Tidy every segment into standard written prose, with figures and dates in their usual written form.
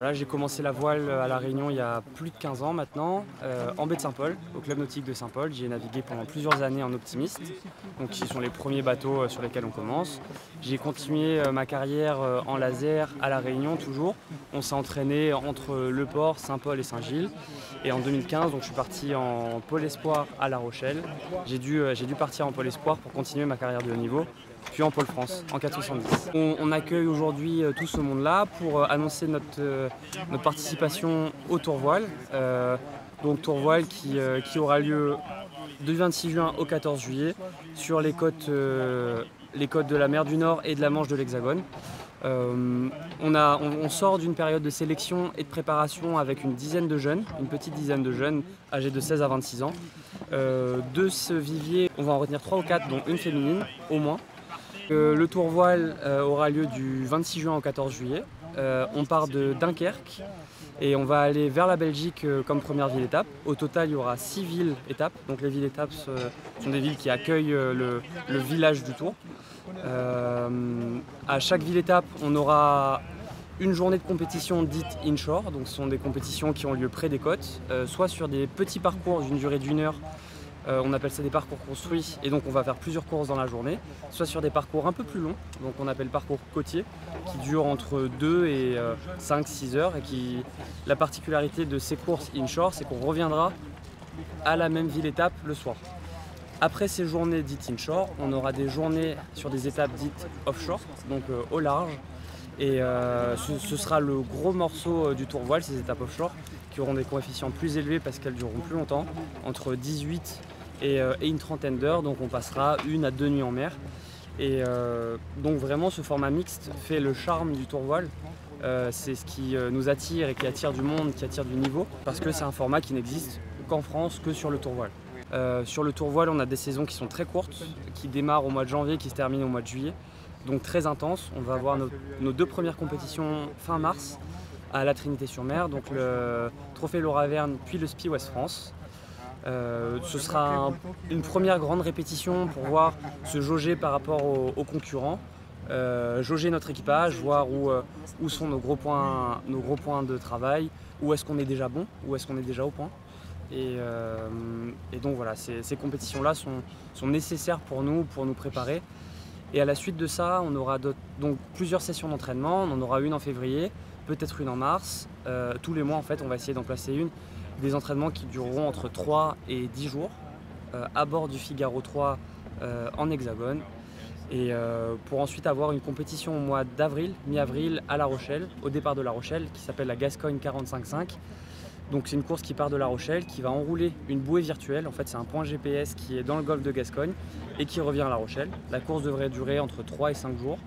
Là, j'ai commencé la voile à La Réunion il y a plus de 15 ans maintenant, en baie de Saint-Paul, au club nautique de Saint-Paul. J'y ai navigué pendant plusieurs années en optimiste, donc qui sont les premiers bateaux sur lesquels on commence. J'ai continué ma carrière en laser à La Réunion toujours. On s'est entraîné entre Le Port, Saint-Paul et Saint-Gilles. Et en 2015, donc, je suis parti en pôle espoir à La Rochelle. J'ai dû partir en pôle espoir pour continuer ma carrière de haut niveau, puis en pôle France en 470. On accueille aujourd'hui tout ce monde-là pour annoncer notre participation au Tour Voile. Donc Tour Voile qui aura lieu du 26 juin au 14 juillet sur les côtes de la mer du Nord et de la Manche de l'Hexagone. On sort d'une période de sélection et de préparation avec une petite dizaine de jeunes âgés de 16 à 26 ans. De ce vivier, on va en retenir 3 ou 4, dont une féminine au moins. Le Tour Voile aura lieu du 26 juin au 14 juillet. On part de Dunkerque et on va aller vers la Belgique comme première ville-étape. Au total, il y aura 6 villes-étapes. Donc les villes-étapes sont des villes qui accueillent le village du Tour. À chaque ville-étape, on aura une journée de compétition dite inshore. Donc ce sont des compétitions qui ont lieu près des côtes, soit sur des petits parcours d'une durée d'1 heure. On appelle ça des parcours construits et donc on va faire plusieurs courses dans la journée, soit sur des parcours un peu plus longs, donc on appelle parcours côtier, qui durent entre 2 et 5-6 heures et la particularité de ces courses inshore, c'est qu'on reviendra à la même ville-étape le soir. Après ces journées dites inshore, on aura des journées sur des étapes dites offshore, donc au large, et ce sera le gros morceau du Tour Voile, ces étapes offshore, qui auront des coefficients plus élevés parce qu'elles dureront plus longtemps, entre 18 et une trentaine d'heures, donc on passera 1 à 2 nuits en mer. Et donc vraiment ce format mixte fait le charme du Tour Voile. C'est ce qui nous attire et qui attire du monde, qui attire du niveau, parce que c'est un format qui n'existe qu'en France, que sur le Tour Voile. Sur le Tour Voile, on a des saisons qui sont très courtes, qui démarrent au mois de janvier, qui se terminent au mois de juillet, donc très intenses. On va avoir nos 2 premières compétitions fin mars à la Trinité-sur-Mer, donc le Trophée Laura Verne puis le SPI Ouest France. Ce sera une première grande répétition pour voir se jauger par rapport aux concurrents, jauger notre équipage, voir où sont nos gros points de travail, où est-ce qu'on est déjà bon, où est-ce qu'on est déjà au point. Et donc voilà, ces compétitions-là sont nécessaires pour nous préparer. Et à la suite de ça, on aura donc plusieurs sessions d'entraînement. On en aura une en février, peut-être une en mars. Tous les mois, en fait, on va essayer d'en placer une. Des entraînements qui dureront entre 3 et 10 jours à bord du Figaro 3 en hexagone. Et pour ensuite avoir une compétition au mois d'avril, mi-avril, à La Rochelle, au départ de La Rochelle, qui s'appelle la Gascogne 45.5. Donc c'est une course qui part de La Rochelle, qui va enrouler une bouée virtuelle. En fait, c'est un point GPS qui est dans le golfe de Gascogne et qui revient à La Rochelle. La course devrait durer entre 3 et 5 jours.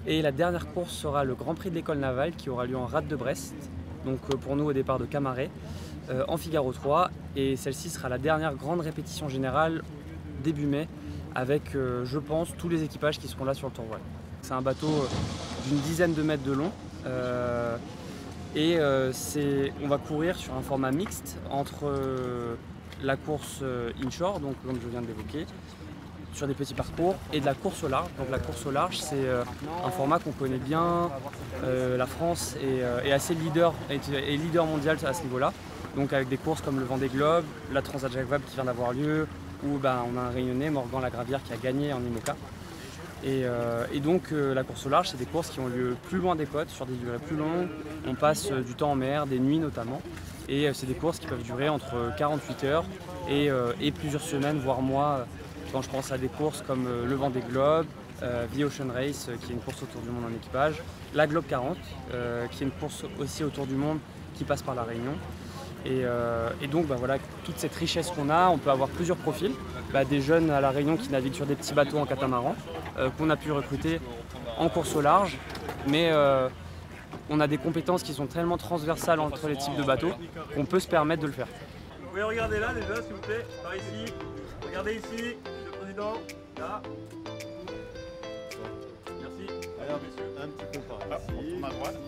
Et la dernière course sera le Grand Prix de l'école navale qui aura lieu en rade de Brest. Donc pour nous au départ de Camaret, en Figaro 3. Et celle-ci sera la dernière grande répétition générale début mai avec, je pense, tous les équipages qui seront là sur le Tour Voile. C'est un bateau d'une dizaine de mètres de long. On va courir sur un format mixte entre la course inshore, donc comme je viens de l'évoquer, sur des petits parcours, et de la course au large. Donc la course au large, c'est un format qu'on connaît bien. La France est assez leader mondial à ce niveau-là. Donc avec des courses comme le Vendée Globe, la Transat Jacques Vabre qui vient d'avoir lieu, où on a un Réunionnais, Morgan Lagravière, qui a gagné en IMOCA. Et donc la course au large, c'est des courses qui ont lieu plus loin des côtes, sur des durées plus longues. On passe du temps en mer, des nuits notamment. Et c'est des courses qui peuvent durer entre 48 heures et plusieurs semaines, voire mois. Quand je pense à des courses comme le Vendée Globe, The Ocean Race, qui est une course autour du monde en équipage, la Globe 40, qui est une course aussi autour du monde qui passe par la Réunion. Et donc voilà, toute cette richesse qu'on a, on peut avoir plusieurs profils. Des jeunes à La Réunion qui naviguent sur des petits bateaux en catamaran, qu'on a pu recruter en course au large, mais on a des compétences qui sont tellement transversales entre les types de bateaux qu'on peut se permettre de le faire. Vous pouvez regarder là déjà s'il vous plaît, par ici, regardez ici, le président, là. Merci. Alors messieurs, un petit peu par ici. On tourne à droite.